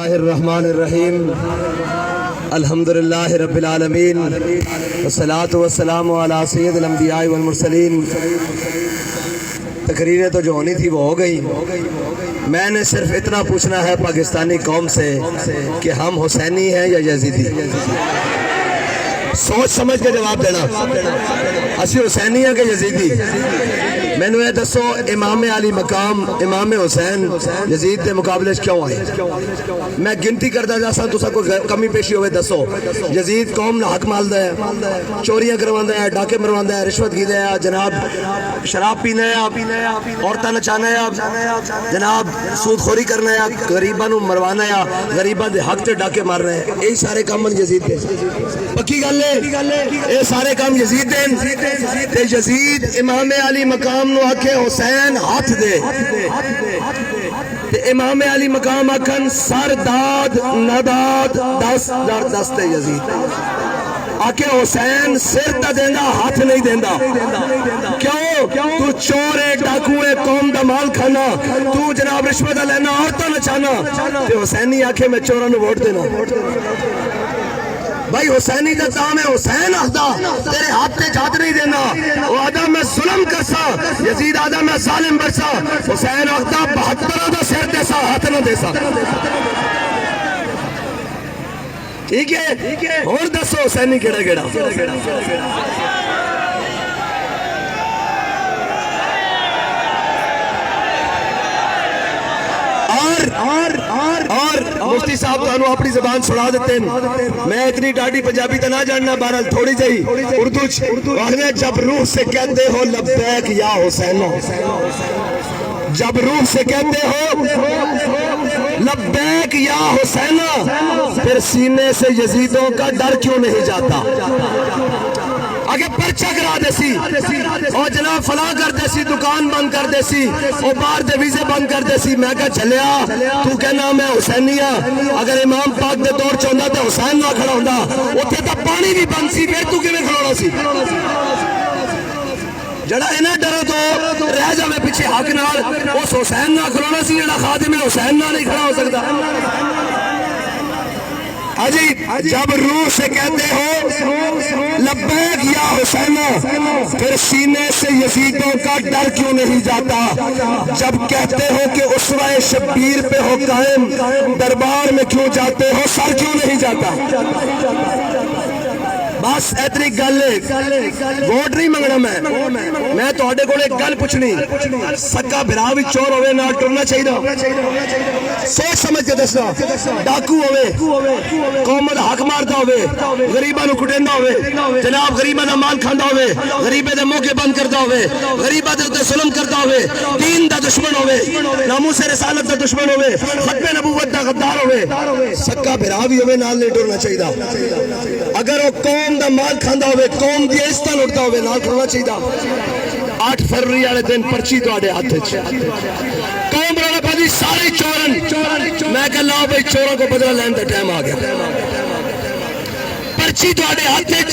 اللہ الرحمن الرحیم الحمدللہ رب العالمین والصلاة والسلام علی سید الانبیاء والمرسلین۔ تقریریں تو جو ہونی تھی وہ ہو گئی۔ میں نے صرف اتنا پوچھنا ہے پاکستانی قوم سے کہ ہم حسینی ہیں یا یزیدی؟ سوچ سمجھ کے جواب دینا، اسی حسینی ہیں کہ یزیدی؟ میں نے دسو امام علی مقام امام حسین یزید کے مقابلے کیوں آئے؟ میں گنتی کرتا جا سا تو سب کو کمی پیشی ہوئے دسو۔ یزید قوم حق مالدا ہے، چوریاں کروانا ہے، ڈاکے مروانا ہے، رشوت گیدا ہے، جناب شراب پینا ہے، عورتیں نچانا ہے، جناب سود خوری کرنا ہے، غریباں نو مروانا ہے، غریباں دے حق تے ڈاکے مارنا ہے۔ یہی سارے کام یزید دے، پکی گل ہے، یہ سارے کام یزید دے۔ یزید امام علی مقام نو آکھے حسین ہاتھ دے، امام علی مقام آکھن سر داد نداد دست یزید آکے حسین سر تا دیندہ ہاتھ نہیں دیندہ۔ کیوں؟ تو چور ہے، ڈاکو ہے، قوم دا مال کھانا، تو جناب رشوت لینا، عورتوں نچانا، تے حسینی آکھے میں چوراں نو ووٹ دینا۔ بھائی حسینی کا دام ہے، حسین آدھا تیرے ہاتھ تے جات نہیں دینا، وہ آدھا میں ظلم کرسا، یزید آدھا میں ظالم برسا، حسین آدھا 72 دا سر دیسا ہاتھ نہ دیسا۔ ٹھیک ہے؟ اور دسو حسینی کیڑا کیڑا؟ اور مفتی صاحب تو اپنی زبان سنا دیتے ہیں، میں اتنی ڈاڈی پنجابی تو نہ جاننا، بہرحال تھوڑی جائی اردو۔ جب روح سے کہتے ہو لبیک یا حسین، جب روح سے کہتے ہو لبیک یا حسین، پھر سینے سے یزیدوں کا ڈر کیوں نہیں جاتا؟ اگر پرچہ کرا دے سی اور جناب فلاں کر دے سی، دکان بند کر دے سی اور باہر دے ویزے بند کر دے سی، میں کہا چلیا تو کہنا میں حسینی ہاں۔ اگر امام پاک دے دور چاہتا تو حسین نہ کھڑا ہوندا، اتھے تا پانی بھی بند سی، پھر تو کیویں کھڑونا سی؟ جڑا انہاں ڈرو تو رہ جاوے پیچھے حق نال، اس حسین نہ کھڑونا سی جڑا خادم حسین نہ نہیں کھڑا ہو سکتا۔ جب روح سے کہتے ہو لبیک یا حسین، پھر سینے سے یزیدوں کا ڈر کیوں نہیں جاتا؟ جب کہتے ہو کہ اسوہ شبیر پہ ہو قائم، دربار میں کیوں جاتے ہو، سر کیوں نہیں جاتا؟ بس اتنی گل ہے، ووٹ نہیں منگنا میں تواڈے کول ایک گل پوچھنی، سکا بھرا بھی چور ہوئے نال ٹرنا چاہیے؟ سوچ سمجھ کے دسنا، ڈاکو ہوئے، قوم دا حق ماردا ہوئے، غریباں نو کٹیندا ہوئے، جناب غریباں دا مال کھاندا ہوئے، غریبے دے موقع بند کردا ہوئے، غریباں دے اوتے ظلم کردا ہوئے، دین دا دشمن ہوئے، ناموس رسالت دا دشمن ہوئے، ختم نبوت دا غدار ہوئے، سکا بھرا بھی ہوئے نال نہیں ٹرنا چاہیے۔ اگر وہ قوم دا مال کھاندا ہوئے، قوم دی عزت لٹدا ہوئے، نال کھڑنا چاہیے۔ 8 فروری والے دن پرچی تواڈے ہاتھ وچ، قوم بڑا پادی سارے چورن، میں کہ لاؤ بھائی چوروں کو بدلہ لین دا ٹائم آ گیا۔ پرچی تواڈے ہاتھ وچ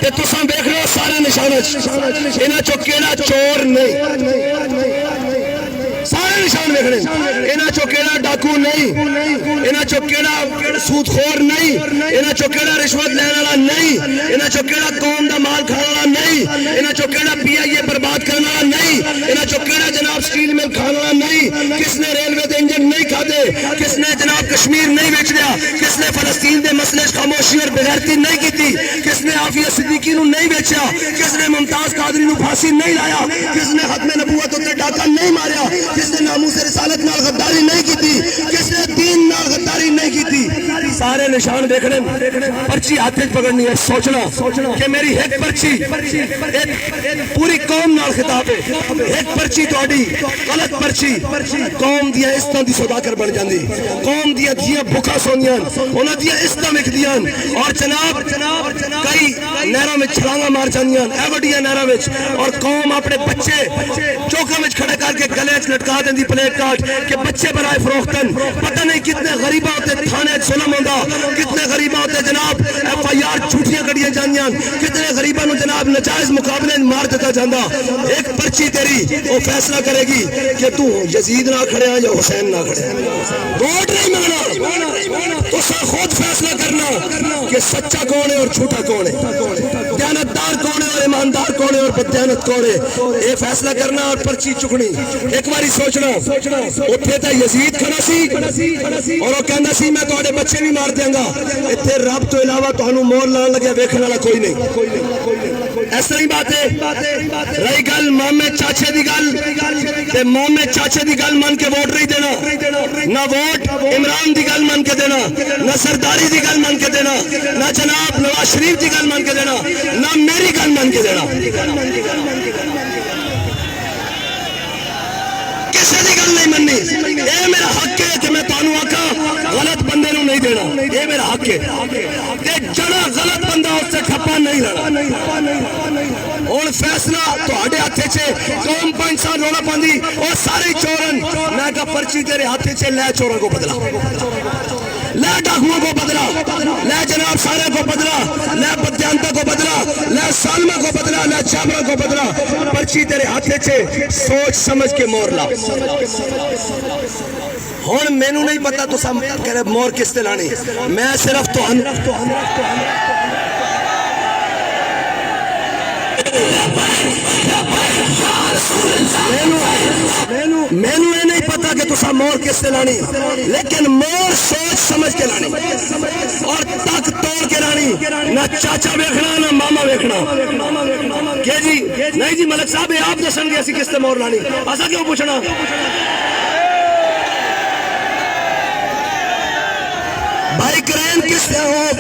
تے تساں دیکھ لو سارے نشان، انہاں چوں کیڑا چور نہیں، سارے نشان دیکھنے، انہاں چوں کیڑا ڈاکو نہیں، انہاں چوں کیڑا سود خور نہیں، انہاں چوں کیڑا رشوت لینے والا نہیں، انہاں چوں کیڑا قوم دا مال کھانے والا نہیں، انہاں چوں کیڑا پی آئی اے برباد کرنے والا نہیں، انہاں چوں کیڑا جناب سٹیل مل کھانے والا نہیں، کس نے ریلوے دے انجن نہیں کھادے، کس نے جناب کشمیر نہیں بیچ دیا، کس نے فلسطین دے مسئلے خاموشی اور بغیرتی نہیں کیتی، کس نے عافیہ صدیقی نو نہیں بیچیا، کس نے ممتاز قادری نو پھانسی نہیں لایا، کس نے ختم نبوت تے ڈاکہ نہیں ماریا، کس نے ناموس رسالت نال غداری نہیں کیتی، کس نے دین نال غداری نہیں کیتی، سارے نشان دیکھنے، پرچی ہاتھ وچ پکڑنی ہے، سوچنا کہ میری ایک پرچی پوری قوم نال خطاب ہے، ایک پرچی تواڈی غلط پرچی قوم دیاں عزتاں دی سوداگر بن جاندی، قوم دیاں دھیاں بھوکاں سوندیاں، انہاں دیاں عزتاں وکدیاں، اور جناب کئی نہراں وچ چھلانگاں مار جاندیاں، اے وڈیاں نہراں وچ، اور قوم اپنے بچے چوکاں وچ کھڑے کر کے گلے وچ لٹکا دیندی پلیٹ کارڈ کہ بچے برائے فروختن، پتہ نہیں کتنے غریباں ہوتے تھانے ظلم ہوندا، کتنے غریباں ہوتے جناب FIR جھوٹیاں کڑیاں جانیاں، کتنے غریباں نو جناب نجائز مقابلے مار دیتا جاندا۔ ایک پرچی تیری وہ فیصلہ کرے گی کہ تو یزید نہ کھڑے یا حسین نہ کھڑے۔ ووٹ نہیں منگنا، کہ سچا کون ہے اور جھوٹا کون ہے، دیانتدار کون ہے اور ایماندار کون ہے اور بدیانت کون ہے، یہ فیصلہ کرنا اور پرچی چکنی۔ ایک باری سوچنا، اتنے تو یزید کھڑا سی اور وہ کہندا سی میں تہاڈے بچے بھی مار دیاں گا، اتنے رب تو علاوہ تہانوں مور لان لگیا ویکھن والا کوئی نہیں۔ اس طرح بات ہے۔ رہی گل محمد چاچے دی گل، تے محمد چاچے دی گل من کے ووٹ نہیں دینا، نہ ووٹ عمران دی گل من کے دینا، نہ سرداری دی گل من کے دینا، نہ جناب نواز شریف دی گل من کے دینا، نہ میری گل من کے دینا۔ کسی دی گل نہیں مننی، اے میرا حق ہے کہ میں تانوں آکھاں غلط بندے نوں نہیں دینا، یہ میرا حق ہے۔ تے جڑا غلط بندہ اس سے ٹھپا نہیں لینا۔ اور فیصلہ تہاڈے ہاتھ چ، قوم 5 سال رولا پاندی اور سارے چورن، میں کہا پرچی تیرے ہاتھ چ، لے چوراں کو بدلا، لے ڈاکوؤں کو بدلا، لے جناب سارے کو بدلا، لے بدیانتا کو بدلا، لے سالمہ کو بدلا، لے چابرا کو بدلا، پرچی تیرے ہاتھ چ، سوچ سمجھ کے مور لا۔ ہن مینوں نہیں پتا تساں مور کس تے لانی، میں صرف مینوں یہ نہیں پتا کہ تسا مور کس سے لانی، لیکن مور سوچ سمجھ کے لانی اور تک توڑ کے لانی، نہ چاچا ویکھنا نہ ماما ویکھنا کہ جی نہیں جی ملک صاحب آپ دسن گے اسی کس سے مور لانی، ایسا کیوں پوچھنا؟ بھائی کرین کس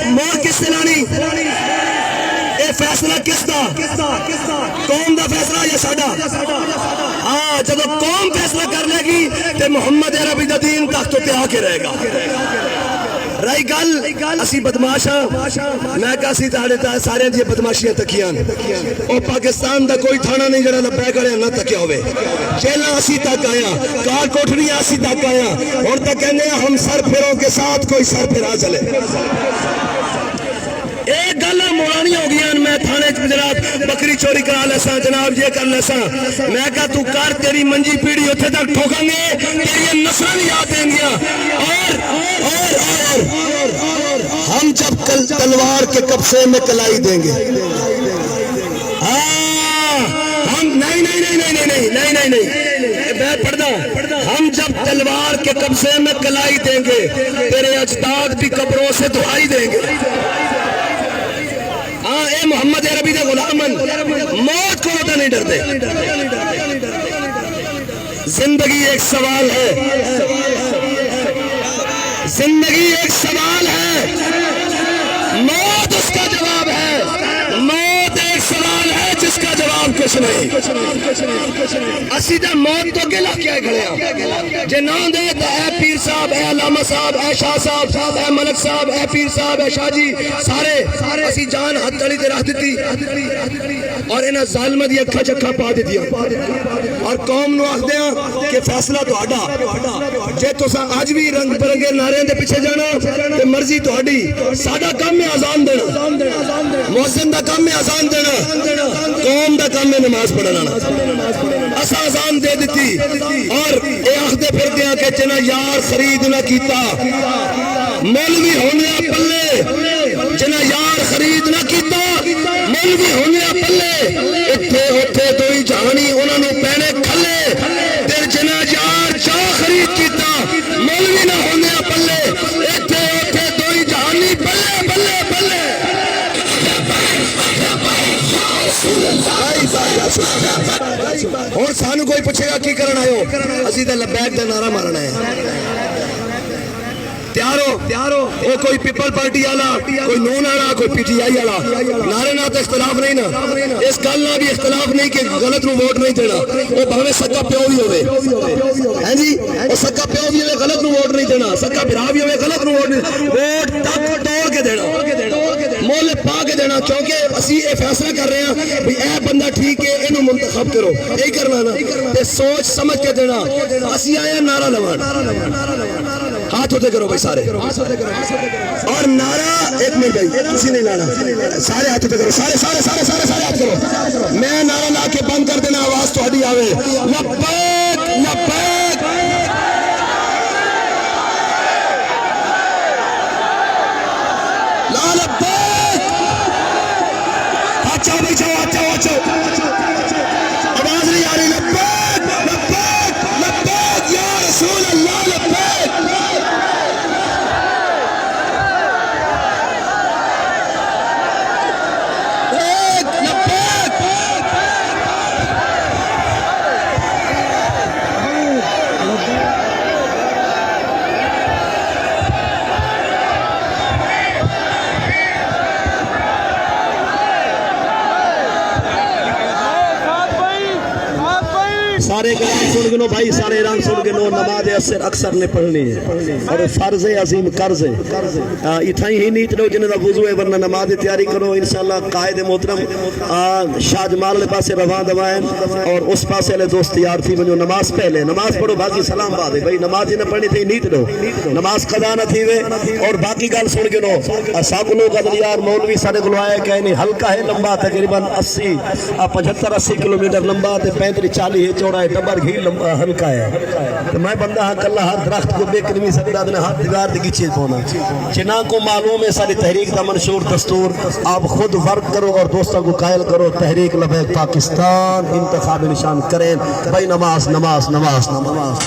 مور کس سے لانی؟ اے فیصلہ کس دا؟ قوم دا فیصلہ یا ساڈا؟ ہاں جب قوم فیصلہ کر لے گی تو محمد عربی دا دین تخت تے آ کے رہے گا۔ رہی گل اسی بدماش ہاں، میں کہا سی سارے دی بدماشیاں تکیاں، او پاکستان دا کوئی تھانہ نہیں جڑا لبے کرے نہ تکیا ہوئے، جیلاں اسی تک آیا، کار کوٹھریاں اسی تک آیا، اور تک کہنے ہم سر پھروں کے ساتھ کوئی سر پھرا چلے۔ ایک گل مورانی ہو گئی، میں تھانے جناب بکری چوری کرا لیسا، جناب یہ کر لیسا، میں کہا تو کار تیری منجی پیڑی اتھے تک ٹھوکاں گے، تیری نسلیں یاد دیں گیا۔ اور ہم جب تلوار کے قبضے میں کلائی دیں گے، ہم نہیں میں پڑھنا، ہم جب تلوار کے قبضے میں کلائی دیں گے، تیرے اجداد بھی قبروں سے دعائی دیں گے۔ اے محمد عربی دے غلامن، موت کو تو نہیں ڈرتے۔ زندگی ایک سوال ہے، زندگی ایک سوال ہے، موت اس کا جواب ہے، موت ایک سوال ہے جس کا جواب کچھ نہیں۔ اسی تے موت تو گلا کیا کھڑے ہیں، جے نہ دے تے اے پیر صاحب، اے علامہ صاحب، اے شاہ صاحب، اے ملک صاحب، اے پیر صاحب، اے شاہ جی، سارے اسی جان ہاتھ تلی تے رکھ دیتی اور انہاں ظالمہ دی اکھاں چکھاں پا دتیاں اور قوم نو آکھ دیاں کہ فیصلہ تہاڈا، جے تساں اج بھی رنگ برنگے نعرے دے پیچھے جانا تے مرضی تہاڈی، ساڈا کام ہے اذان دینا، مؤذن دا کام ہے اذان دینا، قوم دا کام ہے نماز پڑھنا۔ اساں اذان دے دیتی اور اے آخدے پھر دیا کہ جنا یار خرید نہ کیتا، مولوی ہونے پلے، جنا یار خرید نہ کیتا، مولوی ہونے پلے، اتھے اتھے دوئی جہانی انہوں نے پہنے کھلے، تیر جنا یار چاہ خرید کیتا، مولوی نہ ہونے پلے، اتھے اتھے دوئی جہانی پلے پلے پلے۔ اور سانو کوئی پوچھے گا کی کرنا ہے ہو، اسی تے لبیک دا نعرہ مارنا ہے۔ تیارو وہ کوئی پیپل پارٹی والا، کوئی نون والا، کوئی پی ٹی آئی والا، نعرے نہ تو اختلاف نہیں نا، اس گل نہ بھی اختلاف نہیں کہ غلط نو ووٹ نہیں دینا، وہ بھاوے سکا پیو بھی ہوئے ہیں جی، وہ سکا پیو بھی ہوئے غلط نو ووٹ نہیں دینا، سکا بھرا بھی ہوئے غلط نو ووٹ نہیں، ووٹ تک توڑ کے دینا، مول پا کے دینا، کیونکہ اسی یہ فیصلہ کر رہے ہیں بھی اے بندہ ٹھیک ہے انہوں منتخب کرو، یہی کرنا نا، تے سوچ سمجھ کے دینا۔ اسی آئے نعرہ لوان، ہاتھ ہوتے کرو بھائی سارے، اور نعرہ ایک منٹ بھائی کسی نہیں لانا، سارے ہاتھ ہوتے کرو، سارے سارے سارے سارے سارے ہاتھ کرو، میں نعرہ لا کے بند کر دینا، آواز تو ہڈی آوے، لبیک لبیک لا لبیک سارے کلام سن گنو بھائی سارے اعلان سن گنو نماز اثر اکثر نے پڑھنی ہے اور فرض عظیم قرض ہے اتھائی ہی نیت لو جنہیں دا وضو ہے ورنہ نماز تیاری کرو انشاءاللہ قائد محترم شاہ جمال لے پاسے روان دوائیں اور اس پاسے لے دوست تیار تھی بنو نماز پہلے نماز پڑھو باقی سلام بعد ہے بھائی نماز ہی نہ پڑھنی تھی نیت لو نماز قضا نہ تھی وے اور باقی گل سن گنو ساکلو قدریار مولوی سارے گلوائے کہنی ہلکا ہے لمبا تقریباً 75-80 کلومیٹر لمبا تے 35-40 ہے چوڑا ہے ٹبر گھی ہلکا ہے تو میں بندہ ہاں کلہ ہر درخت کو بے کرمی سکتا دنے ہاتھ دیوار دی کی چیز پونا چنان کو معلوم ہے ساری تحریک دا منشور دستور آپ خود ورک کرو اور دوستوں کو قائل کرو تحریک لبیک پاکستان انتخاب نشان کریں بھائی نماز نماز نماز نماز